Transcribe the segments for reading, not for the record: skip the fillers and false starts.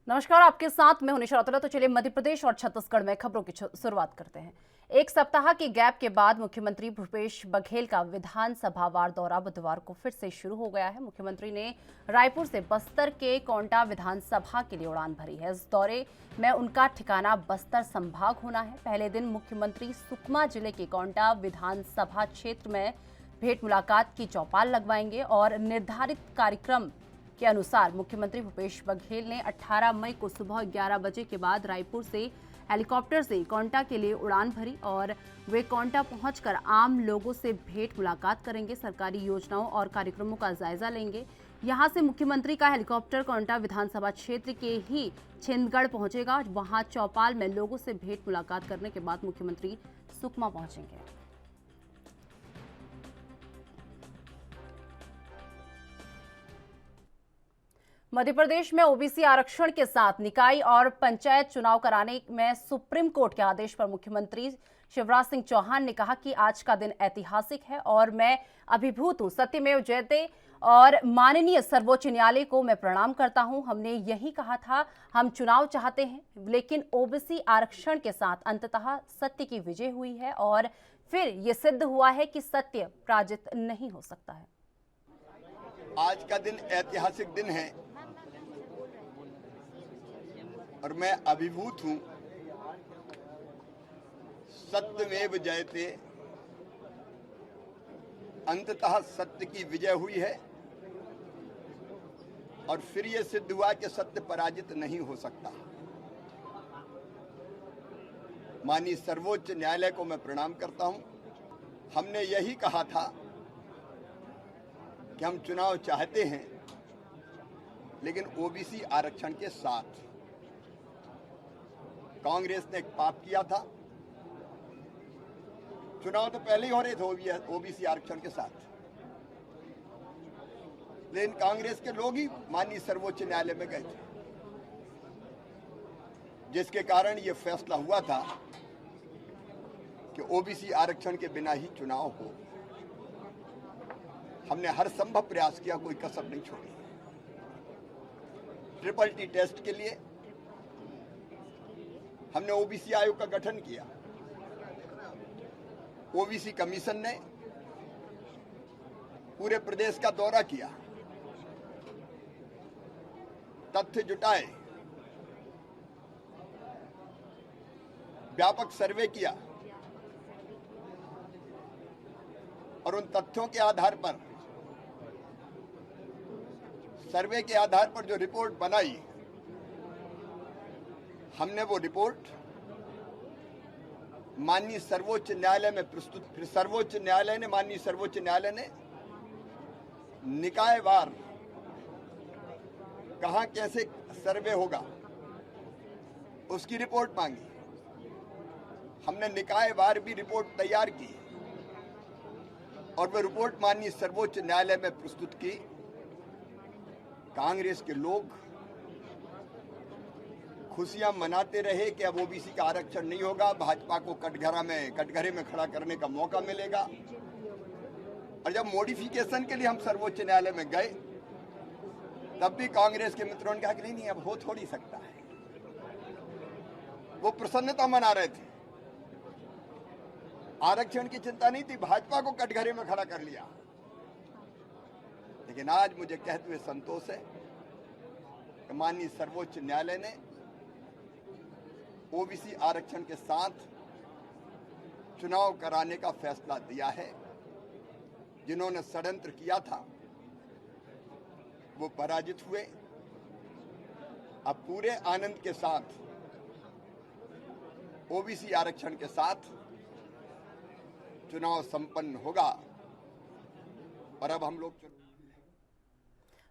नमस्कार, आपके साथ मैं हूं निशा रतोला। तो चलिए मध्य प्रदेश और छत्तीसगढ़ में खबरों की शुरुआत करते हैं। एक सप्ताह के गैप के बाद मुख्यमंत्री भूपेश बघेल का विधानसभावार दौरा बुधवार को फिर से शुरू हो गया है। मुख्यमंत्री ने रायपुर से बस्तर के कोंटा विधानसभा के लिए उड़ान भरी है। इस दौरे में उनका ठिकाना बस्तर संभाग होना है। पहले दिन मुख्यमंत्री सुकमा जिले के कोंटा विधानसभा क्षेत्र में भेंट मुलाकात की चौपाल लगवाएंगे और निर्धारित कार्यक्रम के अनुसार मुख्यमंत्री भूपेश बघेल ने 18 मई को सुबह 11 बजे के बाद रायपुर से हेलीकॉप्टर से कोंटा के लिए उड़ान भरी और वे कोंटा पहुंचकर आम लोगों से भेंट मुलाकात करेंगे, सरकारी योजनाओं और कार्यक्रमों का जायजा लेंगे। यहां से मुख्यमंत्री का हेलीकॉप्टर कोंटा विधानसभा क्षेत्र के ही छिंदगढ़ पहुंचेगा। वहां चौपाल में लोगों से भेंट मुलाकात करने के बाद मुख्यमंत्री सुकमा पहुंचेंगे। मध्य प्रदेश में ओबीसी आरक्षण के साथ निकाय और पंचायत चुनाव कराने में सुप्रीम कोर्ट के आदेश पर मुख्यमंत्री शिवराज सिंह चौहान ने कहा कि आज का दिन ऐतिहासिक है और मैं अभिभूत हूं। सत्यमेव जयते और माननीय सर्वोच्च न्यायालय को मैं प्रणाम करता हूं। हमने यही कहा था, हम चुनाव चाहते हैं, लेकिन ओबीसी आरक्षण के साथ अंततः सत्य की विजय हुई है और फिर ये सिद्ध हुआ है कि सत्य पराजित नहीं हो सकता है। आज का दिन ऐतिहासिक दिन है और मैं अभिभूत हूं। सत्यमेव जयते, अंततः सत्य की विजय हुई है और फिर यह सिद्ध हुआ कि सत्य पराजित नहीं हो सकता। माननीय सर्वोच्च न्यायालय को मैं प्रणाम करता हूं। हमने यही कहा था कि हम चुनाव चाहते हैं, लेकिन ओबीसी आरक्षण के साथ। कांग्रेस ने एक पाप किया था, चुनाव तो पहले ही हो रहे थे ओबीसी आरक्षण के साथ, लेकिन कांग्रेस के लोग ही माननीय सर्वोच्च न्यायालय में गए थे, जिसके कारण यह फैसला हुआ था कि ओबीसी आरक्षण के बिना ही चुनाव हो। हमने हर संभव प्रयास किया, कोई कसर नहीं छोड़ी। ट्रिपल टी टेस्ट के लिए हमने ओबीसी आयोग का गठन किया। ओबीसी कमीशन ने पूरे प्रदेश का दौरा किया, तथ्य जुटाए, व्यापक सर्वे किया और उन तथ्यों के आधार पर, सर्वे के आधार पर जो रिपोर्ट बनाई, हमने वो रिपोर्ट माननीय सर्वोच्च न्यायालय में प्रस्तुत। फिर सर्वोच्च न्यायालय ने, माननीय सर्वोच्च न्यायालय ने निकायवार कहां कैसे सर्वे होगा उसकी रिपोर्ट मांगी। हमने निकायवार भी रिपोर्ट तैयार की और वह रिपोर्ट माननीय सर्वोच्च न्यायालय में प्रस्तुत की। कांग्रेस के लोग खुशियां मनाते रहे कि अब ओबीसी का आरक्षण नहीं होगा, भाजपा को कटघरे में खड़ा करने का मौका मिलेगा। और जब मॉडिफिकेशन के लिए हम सर्वोच्च न्यायालय में गए, तब भी कांग्रेस के मित्रों ने कहा कि नहीं, अब हो थोड़ी सकता है। वो प्रसन्नता मना रहे थे, आरक्षण की चिंता नहीं थी, भाजपा को कटघरे में खड़ा कर लिया। लेकिन आज मुझे कहते हुए संतोष है कि माननीय सर्वोच्च न्यायालय ने ओबीसी आरक्षण के साथ चुनाव कराने का फैसला दिया है। जिन्होंने षड्यंत्र किया था वो पराजित हुए। अब पूरे आनंद के साथ ओबीसी आरक्षण के साथ चुनाव संपन्न होगा और अब हम लोग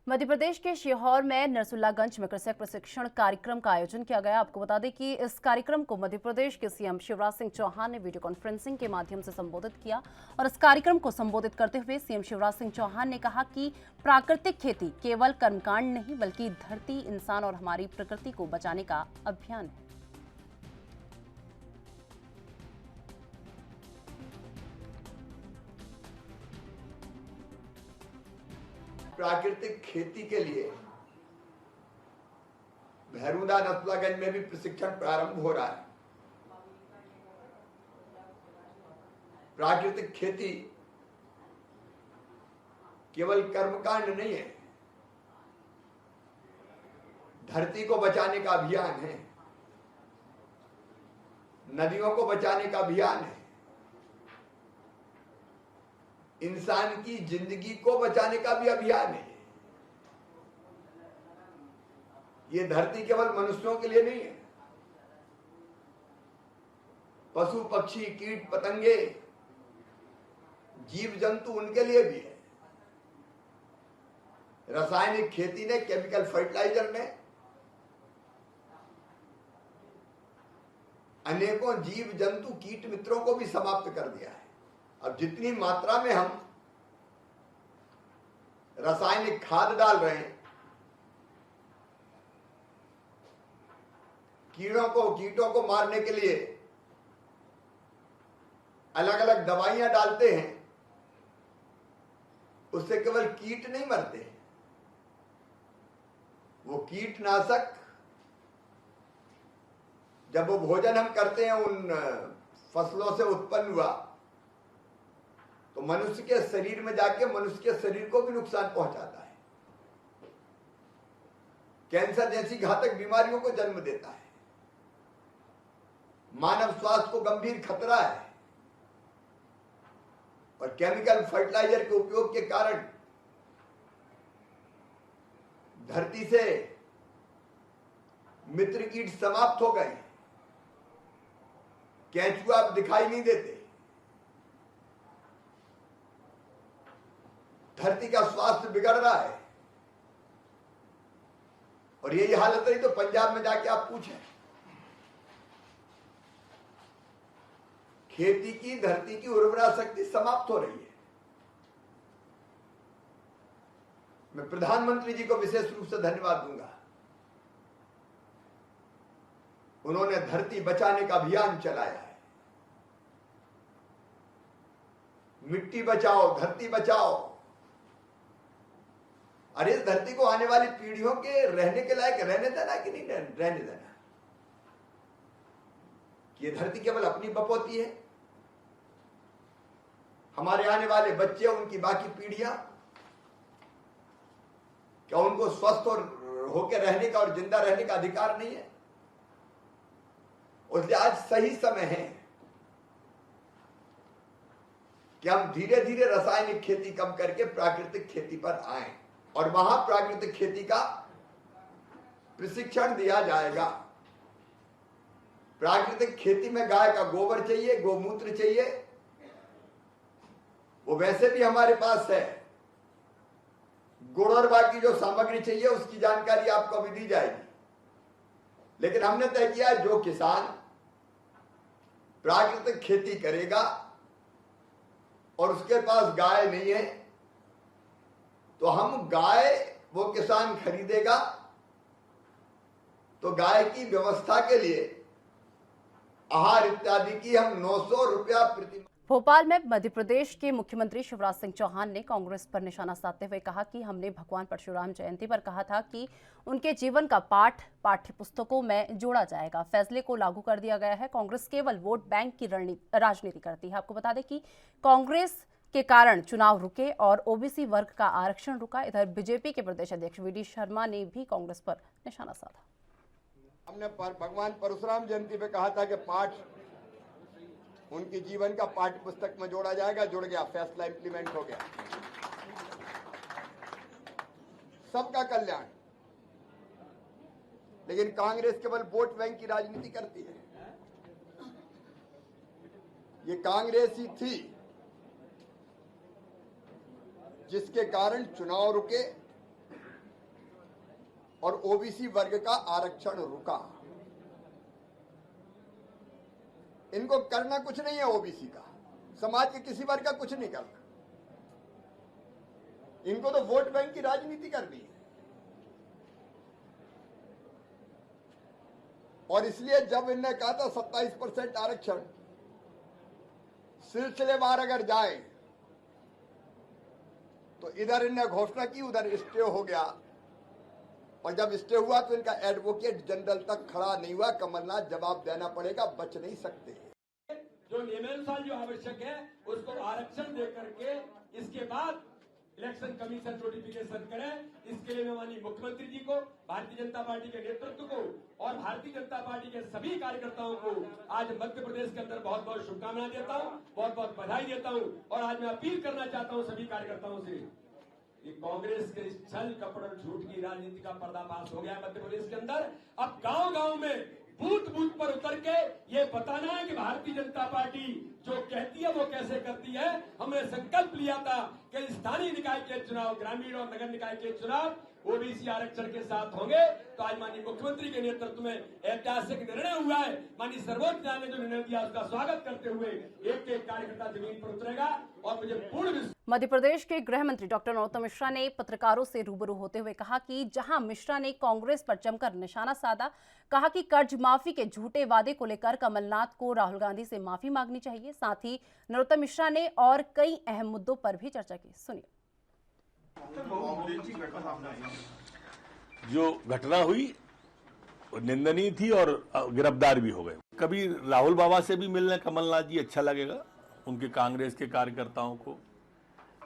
मध्य प्रदेश के सीहोर में नरसुल्लागंज में कृषक प्रशिक्षण कार्यक्रम का आयोजन किया गया। आपको बता दें कि इस कार्यक्रम को मध्य प्रदेश के सीएम शिवराज सिंह चौहान ने वीडियो कॉन्फ्रेंसिंग के माध्यम से संबोधित किया और इस कार्यक्रम को संबोधित करते हुए सीएम शिवराज सिंह चौहान ने कहा कि प्राकृतिक खेती केवल कर्मकांड नहीं, बल्कि धरती, इंसान और हमारी प्रकृति को बचाने का अभियान है। प्राकृतिक खेती के लिए भैरूदा नसलागंज में भी प्रशिक्षण प्रारंभ हो रहा है। प्राकृतिक खेती केवल कर्मकांड नहीं है, धरती को बचाने का अभियान है, नदियों को बचाने का अभियान है, इंसान की जिंदगी को बचाने का भी अभियान है। ये धरती केवल मनुष्यों के लिए नहीं है, पशु पक्षी कीट पतंगे जीव जंतु उनके लिए भी है। रासायनिक खेती ने, केमिकल फर्टिलाइजर ने अनेकों जीव जंतु कीट मित्रों को भी समाप्त कर दिया है। अब जितनी मात्रा में हम रासायनिक खाद डाल रहे हैं, कीटों को मारने के लिए अलग अलग दवाइयां डालते हैं, उससे केवल कीट नहीं मरते, वो कीटनाशक जब वो भोजन हम करते हैं उन फसलों से उत्पन्न हुआ तो मनुष्य के शरीर में जाके मनुष्य के शरीर को भी नुकसान पहुंचाता है, कैंसर जैसी घातक बीमारियों को जन्म देता है, मानव स्वास्थ्य को गंभीर खतरा है। और केमिकल फर्टिलाइजर के उपयोग के कारण धरती से मित्र कीट समाप्त हो गए, केंचुआ अब दिखाई नहीं देते, धरती का स्वास्थ्य बिगड़ रहा है। और यही हालत रही तो पंजाब में जाके आप पूछें, खेती की धरती की उर्वरा शक्ति समाप्त हो रही है। मैं प्रधानमंत्री जी को विशेष रूप से धन्यवाद दूंगा, उन्होंने धरती बचाने का अभियान चलाया है। मिट्टी बचाओ, धरती बचाओ। अरे इस धरती को आने वाली पीढ़ियों के रहने के लायक रहने देना कि नहीं रहने देना? ये धरती केवल अपनी बपौती है, हमारे आने वाले बच्चे, उनकी बाकी पीढ़ियां, क्या उनको स्वस्थ और होकर रहने का और जिंदा रहने का अधिकार नहीं है? इसलिए आज सही समय है कि हम धीरे धीरे रासायनिक खेती कम करके प्राकृतिक खेती पर आए और वहां प्राकृतिक खेती का प्रशिक्षण दिया जाएगा। प्राकृतिक खेती में गाय का गोबर चाहिए, गोमूत्र चाहिए, वो वैसे भी हमारे पास है। गुड़ और बाकी जो सामग्री चाहिए उसकी जानकारी आपको अभी दी जाएगी। लेकिन हमने तय किया जो किसान प्राकृतिक खेती करेगा और उसके पास गाय नहीं है तो हम गाय वो किसान खरीदेगा तो गाय की व्यवस्था के लिए आहार इत्यादि की हम 900 रुपया प्रति। भोपाल में मध्य प्रदेश के मुख्यमंत्री शिवराज सिंह चौहान ने कांग्रेस पर निशाना साधते हुए कहा कि हमने भगवान परशुराम जयंती पर कहा था कि उनके जीवन का पाठ पाठ्य पुस्तकों में जोड़ा जाएगा। फैसले को लागू कर दिया गया है। कांग्रेस केवल वोट बैंक की राजनीति करती है। आपको बता दें कि कांग्रेस के कारण चुनाव रुके और ओबीसी वर्ग का आरक्षण रुका। इधर बीजेपी के प्रदेश अध्यक्ष वीडी शर्मा ने भी कांग्रेस पर निशाना साधा। हमने भगवान परशुराम जयंती पे कहा था कि पाठ उनके जीवन का पाठ्य पुस्तक में जोड़ा जाएगा, जुड़ गया, फैसला इंप्लीमेंट हो गया। सबका कल्याण। लेकिन कांग्रेस केवल वोट बैंक की राजनीति करती है। ये कांग्रेस ही थी जिसके कारण चुनाव रुके और ओबीसी वर्ग का आरक्षण रुका। इनको करना कुछ नहीं है, ओबीसी का, समाज के किसी वर्ग का कुछ नहीं करना। इनको तो वोट बैंक की राजनीति करनी है। और इसलिए जब इन्होंने कहा था 27% आरक्षण सिलसिलेवार अगर जाए तो इधर इन्होंने घोषणा की, उधर स्टे हो गया। और जब स्टे हुआ तो इनका एडवोकेट जनरल तक खड़ा नहीं हुआ। कमलनाथ जवाब देना पड़ेगा, बच नहीं सकते। जो नियमानुसार जो आवश्यक है उसको आरक्षण दे करके इसके बाद इलेक्शन कमीशन नोटिफिकेशन करे। इसके लिए मैं माननीय मुख्यमंत्री जी को, भारतीय जनता पार्टी के नेतृत्व को और भारतीय जनता पार्टी के सभी कार्यकर्ताओं को आज मध्य प्रदेश के अंदर बहुत बहुत शुभकामनाएं देता हूं, बहुत बहुत बधाई देता हूं। और आज मैं अपील करना चाहता हूं सभी कार्यकर्ताओं से, ये कांग्रेस के छल कपट और झूठ की राजनीति का पर्दाफाश हो गया है मध्य प्रदेश के अंदर। अब गांव गांव में बूथ बूथ पर उतर के ये बताना है कि भारतीय जनता पार्टी जो कहती है वो कैसे करती है। हमने संकल्प लिया था कि स्थानीय निकाय के चुनाव, ग्रामीण और नगर निकाय के चुनाव ओबीसी आरक्षण के साथ होंगे। तो आज माननीय मुख्यमंत्री के नेतृत्व में ऐतिहासिक निर्णय हुआ है। माननीय सर्वोच्च न्यायालय ने जो निर्णय दिया उसका स्वागत करते हुए एक एक कार्यकर्ता जमीन पर उतरेगा। और मुझे पूर्ण मध्य प्रदेश के गृह मंत्री डॉक्टर नरोत्तम मिश्रा ने पत्रकारों से रूबरू होते हुए कहा कि जहां मिश्रा ने कांग्रेस पर जमकर निशाना साधा, कहा कि कर्ज माफी के झूठे वादे को लेकर कमलनाथ को राहुल गांधी से माफी मांगनी चाहिए। साथ ही नरोत्तम मिश्रा ने और कई अहम मुद्दों पर भी चर्चा की। सुनिए। जो घटना हुई वो निंदनीय थी और गिरफ्तार भी हो गए। कभी राहुल बाबा से भी मिलने कमलनाथ जी अच्छा लगेगा उनके कांग्रेस के कार्यकर्ताओं को।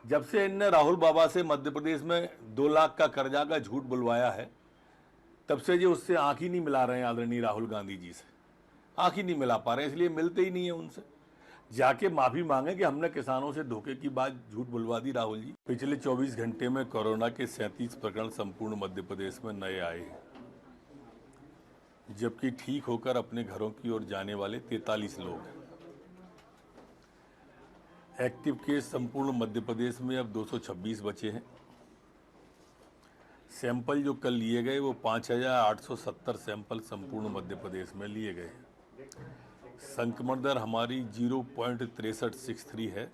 जब से इनने राहुल बाबा से मध्य प्रदेश में 2 लाख का कर्जा का झूठ बुलवाया है, तब से जो उससे आंख ही नहीं मिला रहे हैं आदरणीय राहुल गांधी जी से, आंख ही नहीं मिला पा रहे हैं, इसलिए मिलते ही नहीं है उनसे। जाके माफी मांगे कि हमने किसानों से धोखे की बात झूठ बुलवा दी राहुल जी। पिछले 24 घंटे में कोरोना के 37 प्रकरण संपूर्ण मध्य प्रदेश में नए आए हैं, जबकि ठीक होकर अपने घरों की ओर जाने वाले 43 लोग हैं। एक्टिव केस संपूर्ण मध्य प्रदेश में अब 226 बचे हैं। सैंपल जो कल लिए गए वो 5,870 सैंपल संपूर्ण मध्य प्रदेश में लिए गए हैं। संक्रमण दर हमारी 0.6363 है,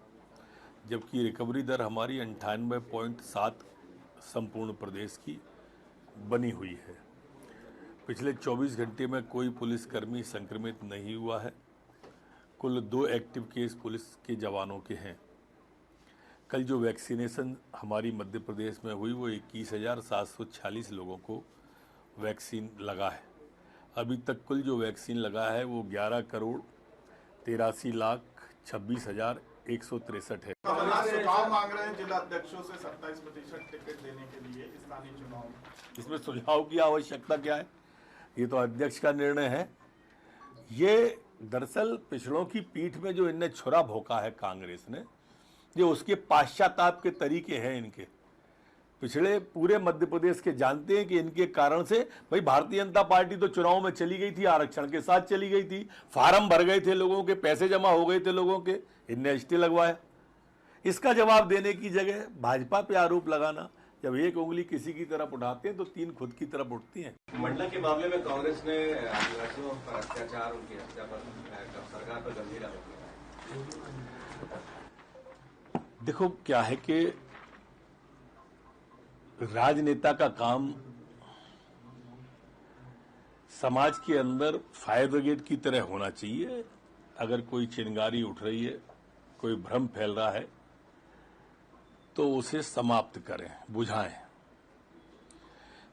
जबकि रिकवरी दर हमारी 98.7 संपूर्ण प्रदेश की बनी हुई है। पिछले 24 घंटे में कोई पुलिसकर्मी संक्रमित नहीं हुआ है। कुल 2 एक्टिव केस पुलिस के जवानों के हैं। कल जो वैक्सीनेशन हमारी मध्य प्रदेश में हुई वो 21,746 लोगों को वैक्सीन लगा है। अभी तक कुल जो वैक्सीन लगा है वो 11,83,26,163 है। कमलनाथ सुझाव मांग रहे हैं जिला अध्यक्षों से 27% टिकट देने के लिए स्थानीय चुनाव में। इसमें सुझाव की आवश्यकता क्या है? ये तो अध्यक्ष का निर्णय है। ये दरअसल पिछड़ों की पीठ में जो इनने छुरा भोंका है कांग्रेस ने, ये उसके पाश्चाताप के तरीके हैं इनके। पिछड़े पूरे मध्य प्रदेश के जानते हैं कि इनके कारण से भाई भारतीय जनता पार्टी तो चुनाव में चली गई थी, आरक्षण के साथ चली गई थी, फार्म भर गए थे लोगों के, पैसे जमा हो गए थे लोगों के, इनने एसटी लगवाया। इसका जवाब देने की जगह भाजपा पे आरोप लगाना, जब एक उंगली किसी की तरफ उठाते हैं तो 3 खुद की तरफ उठती हैं। मंडला के मामले में कांग्रेस ने आदिवासियों पर अत्याचार, उनकी हत्या पर सरकार पर गंभीर आरोप लगाया। देखो क्या है कि राजनेता का काम समाज के अंदर फायर ब्रिगेड की तरह होना चाहिए। अगर कोई चिंगारी उठ रही है, कोई भ्रम फैल रहा है, तो उसे समाप्त करें, बुझाएं।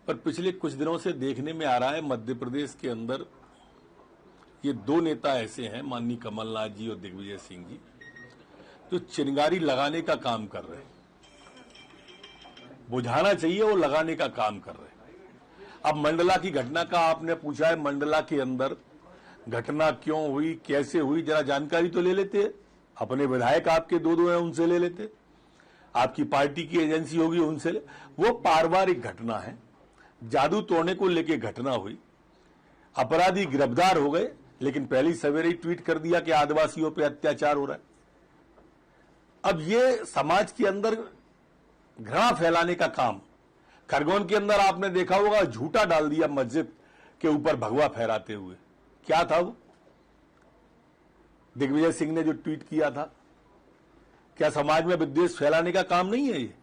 पर पिछले कुछ दिनों से देखने में आ रहा है मध्य प्रदेश के अंदर ये 2 नेता ऐसे हैं, माननीय कमलनाथ जी और दिग्विजय सिंह जी, जो चिंगारी लगाने का काम कर रहे हैं। बुझाना चाहिए, वो लगाने का काम कर रहे हैं। अब मंडला की घटना का आपने पूछा है, मंडला के अंदर घटना क्यों हुई, कैसे हुई, जरा जानकारी तो ले लेते। अपने विधायक आपके 2 हैं, उनसे ले लेते। आपकी पार्टी की एजेंसी होगी, उनसे ले। वो पारिवारिक घटना है, जादू तोड़ने को लेके घटना हुई, अपराधी गिरफ्तार हो गए, लेकिन पहली सवेरे ही ट्वीट कर दिया कि आदिवासियों पे अत्याचार हो रहा है। अब ये समाज के अंदर घृणा फैलाने का काम, खरगोन के अंदर आपने देखा होगा, झूठा डाल दिया मस्जिद के ऊपर भगवा फहराते हुए। क्या था वो? दिग्विजय सिंह ने जो ट्वीट किया था, क्या समाज में विद्वेष फैलाने का काम नहीं है ये?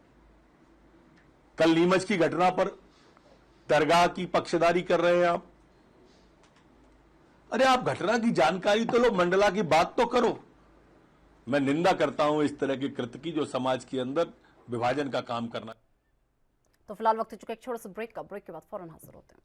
कल नीमच की घटना पर दरगाह की पक्षधारी कर रहे हैं आप। अरे आप घटना की जानकारी तो लो, मंडला की बात तो करो। मैं निंदा करता हूं इस तरह के कृत्य की, जो समाज के अंदर विभाजन का काम करना। तो फिलहाल वक्त हो चुका है एक छोटा सा ब्रेक का। ब्रेक के बाद फौरन हाजिर होते हैं।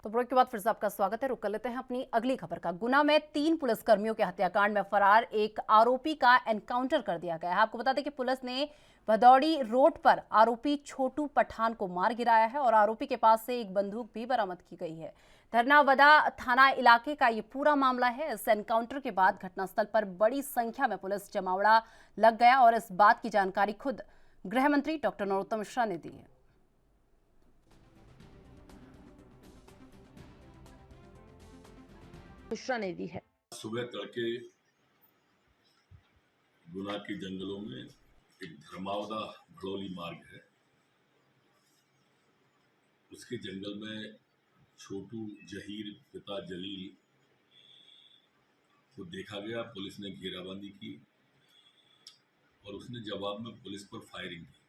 तो ब्रेक के बाद फिर से आपका स्वागत है। रुक कर लेते हैं अपनी अगली खबर का। गुना में 3 पुलिसकर्मियों के हत्याकांड में फरार एक आरोपी का एनकाउंटर कर दिया गया है। आपको बता दें कि पुलिस ने भदौड़ी रोड पर आरोपी छोटू पठान को मार गिराया है और आरोपी के पास से एक बंदूक भी बरामद की गई है। धरनावदा थाना इलाके का ये पूरा मामला है। इस एनकाउंटर के बाद घटनास्थल पर बड़ी संख्या में पुलिस जमावड़ा लग गया और इस बात की जानकारी खुद गृह मंत्री डॉक्टर नरोत्तम मिश्रा ने दी है। मिश्रा ने दी है। सुबह तड़के गुना के जंगलों में एक धर्मावदा भड़ोली मार्ग है, उसके जंगल में छोटू जहीर पिता जलील को देखा गया। पुलिस ने घेराबंदी की और उसने जवाब में पुलिस पर फायरिंग की।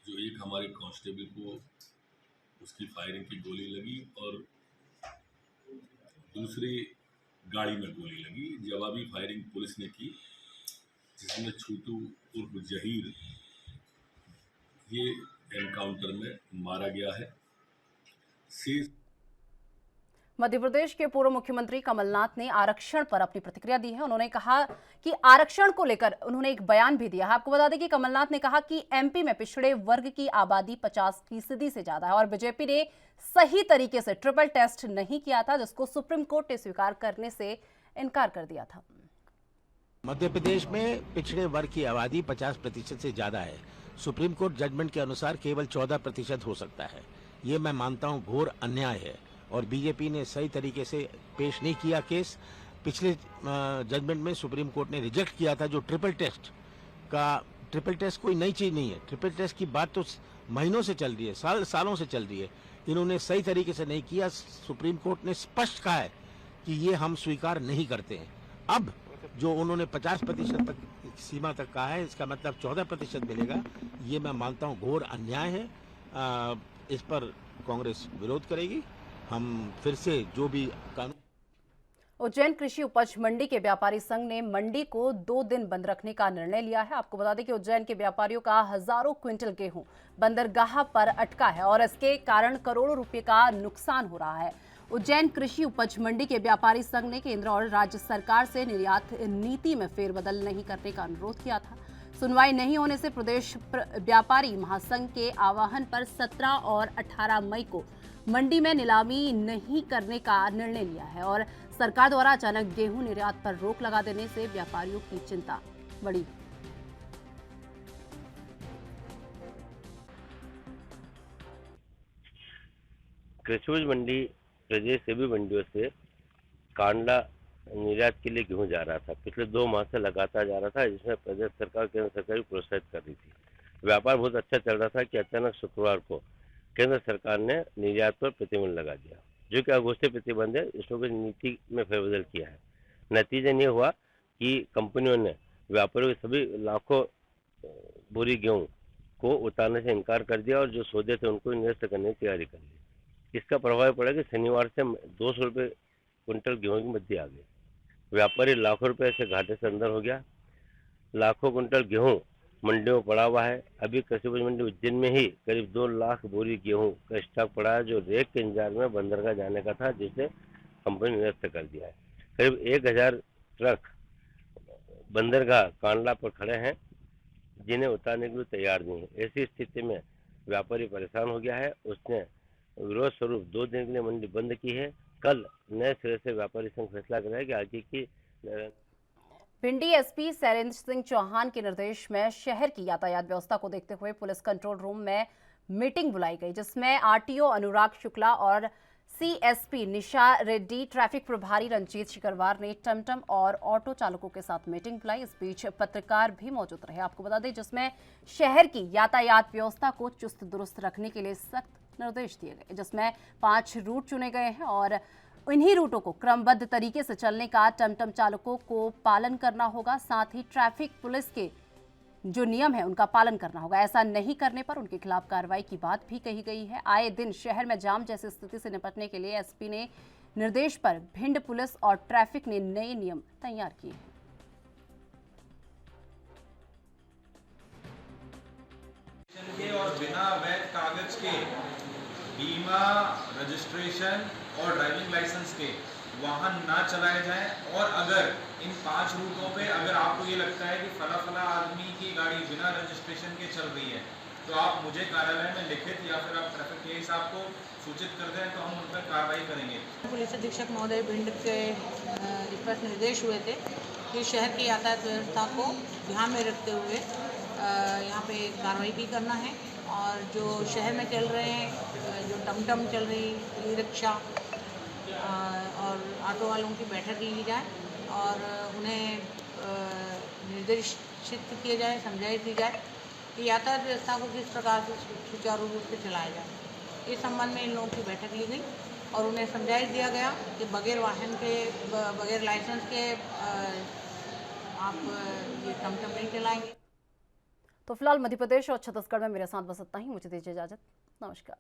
जो एक हमारे कांस्टेबल को उसकी फायरिंग की गोली लगी और दूसरी गाड़ी में गोली लगी। जवाबी फायरिंग पुलिस ने की जिसमें छोटू उर्फ जहीर ये एनकाउंटर में मारा गया है। मध्य प्रदेश के पूर्व मुख्यमंत्री कमलनाथ ने आरक्षण पर अपनी प्रतिक्रिया दी है। उन्होंने कहा कि आरक्षण को लेकर उन्होंने एक बयान भी दिया है। आपको बता दें कि कमलनाथ ने कहा कि एमपी में पिछड़े वर्ग की आबादी 50% से ज्यादा है और बीजेपी ने सही तरीके से ट्रिपल टेस्ट नहीं किया था, जिसको सुप्रीम कोर्ट ने स्वीकार करने से इनकार कर दिया था। मध्य प्रदेश में पिछड़े वर्ग की आबादी 50% से ज्यादा है। सुप्रीम कोर्ट जजमेंट के अनुसार केवल 14% हो सकता है। ये मैं मानता हूँ घोर अन्याय है और बीजेपी ने सही तरीके से पेश नहीं किया केस। पिछले जजमेंट में सुप्रीम कोर्ट ने रिजेक्ट किया था जो ट्रिपल टेस्ट कोई नई चीज नहीं है। ट्रिपल टेस्ट की बात तो महीनों से चल रही है, सालों से चल रही है। इन्होंने सही तरीके से नहीं किया। सुप्रीम कोर्ट ने स्पष्ट कहा है कि ये हम स्वीकार नहीं करते हैं। अब जो उन्होंने 50% तक सीमा तक कहा है, इसका मतलब 14% मिलेगा। ये मैं मानता हूँ घोर अन्याय है। इस पर कांग्रेस विरोध करेगी। हम फिर से जो भी कानून। उज्जैन कृषि उपज मंडी के व्यापारी संघ ने मंडी को 2 दिन बंद रखने का निर्णय लिया है। आपको बता दें कि उज्जैन के व्यापारियों का हजारों क्विंटल गेहूं बंदरगाह पर अटका है और इसके कारण करोड़ों रुपए का नुकसान हो रहा है। उज्जैन कृषि उपज मंडी के व्यापारी संघ ने केंद्र और राज्य सरकार से निर्यात नीति में फेरबदल नहीं करने का अनुरोध किया था। सुनवाई नहीं होने से प्रदेश व्यापारी महासंघ के आह्वान पर 17 और 18 मई को मंडी में नीलामी नहीं करने का निर्णय लिया है और सरकार द्वारा अचानक गेहूं निर्यात पर रोक लगा देने से व्यापारियों की चिंता बढ़ी। कृषि उपज मंडी प्रदेश सभी मंडियों से कांडा निर्यात के लिए गेहूं जा रहा था। पिछले 2 माह से लगातार जा रहा था, जिसमें प्रदेश सरकार केंद्र सरकार प्रोत्साहित कर रही थी। व्यापार बहुत अच्छा चल रहा था कि अचानक शुक्रवार को केंद्र सरकार ने निर्यात पर प्रतिबंध लगा दिया, जो कि अघोषित प्रतिबंध है। इसमें कुछ नीति में फेरबदल किया है। नतीजा ये हुआ कि कंपनियों ने व्यापारियों के सभी लाखों बोरी गेहूं को उतारने से इनकार कर दिया और जो सौदे थे उनको निरस्त करने की तैयारी कर ली। इसका प्रभाव पड़ा कि शनिवार से 200 रुपये क्विंटल गेहूं की मध्य आ गई। व्यापारी लाखों रुपए से घाटे से अंदर हो गया। लाखों क्विंटल गेहूं मंडियों में पड़ा हुआ है। अभी कृषि उपज मंडी उज्जैन में ही करीब 2 लाख बोरी गेहूं का स्टॉक पड़ा है, जो रेक के इंतजार में बंदरगाह जाने का था, जिसे कंपनी ने निरस्त कर दिया है। करीब 1000 ट्रक बंदरगाह कांडला पर खड़े हैं, जिन्हें उतारने के लिए तैयार नहीं है। ऐसी स्थिति में व्यापारी परेशान हो गया है। उसने विरोध स्वरूप 2 दिन के लिए मंडी बंद की है। कल नए सिरे से व्यापारी संघ फैसला करेगा कि आगे की। भिंडी एसपी शैलेंद्र सिंह चौहान के निर्देश में शहर की यातायात व्यवस्था को देखते हुए पुलिस कंट्रोल रूम में मीटिंग बुलाई गई, जिसमें आरटीओ अनुराग शुक्ला और सीएसपी निशा रेड्डी, ट्रैफिक प्रभारी रंजीत शिकरवार ने टमटम और ऑटो चालकों के साथ मीटिंग बुलाई। इस बीच पत्रकार भी मौजूद रहे। आपको बता दें, जिसमें शहर की यातायात व्यवस्था को चुस्त दुरुस्त रखने के लिए सख्त निर्देश दिए गए, जिसमें 5 रूट चुने गए हैं और इन्हीं रूटों को क्रमबद्ध तरीके से चलने का टमटम चालकों को पालन करना होगा। साथ ही ट्रैफिक पुलिस के जो नियम है उनका पालन करना होगा। ऐसा नहीं करने पर उनके खिलाफ कार्रवाई की बात भी कही गई है। आए दिन शहर में जाम जैसी स्थिति से निपटने के लिए एसपी ने निर्देश पर भिंड पुलिस और ट्रैफिक ने नए नियम तैयार किए हैं। के और बिना वैध कागज के बीमा, रजिस्ट्रेशन और ड्राइविंग लाइसेंस के वाहन ना चलाए जाएं। और अगर इन 5 रूटों पे अगर आपको ये लगता है कि फला फला आदमी की गाड़ी बिना रजिस्ट्रेशन के चल रही है, तो आप मुझे कार्यालय में लिखित या फिर आप ट्रैफिक केस आपको सूचित कर दें, तो हम उन पर कार्रवाई करेंगे। पुलिस अधीक्षक महोदय भिंड के स्पष्ट निर्देश हुए थे कि शहर की यातायात व्यवस्था को ध्यान में रखते हुए यहाँ पे कार्रवाई भी करना है। और जो शहर में चल रहे हैं, जो टमटम चल रही, ई रिक्शा और ऑटो वालों की बैठक ली जाए और उन्हें निर्देशित किया जाए, समझाइश दी जाए कि यातायात व्यवस्था को किस प्रकार से सुचारू रूप से चलाया जाए। इस संबंध में इन लोगों की बैठक ली गई और उन्हें समझाइश दिया गया कि बगैर वाहन के, बगैर लाइसेंस के आप ये टमटम नहीं चलाएंगे। तो फिलहाल मध्य प्रदेश और छत्तीसगढ़ में मेरे साथ बस इतना ही। मुझे दीजिए इजाजत। नमस्कार।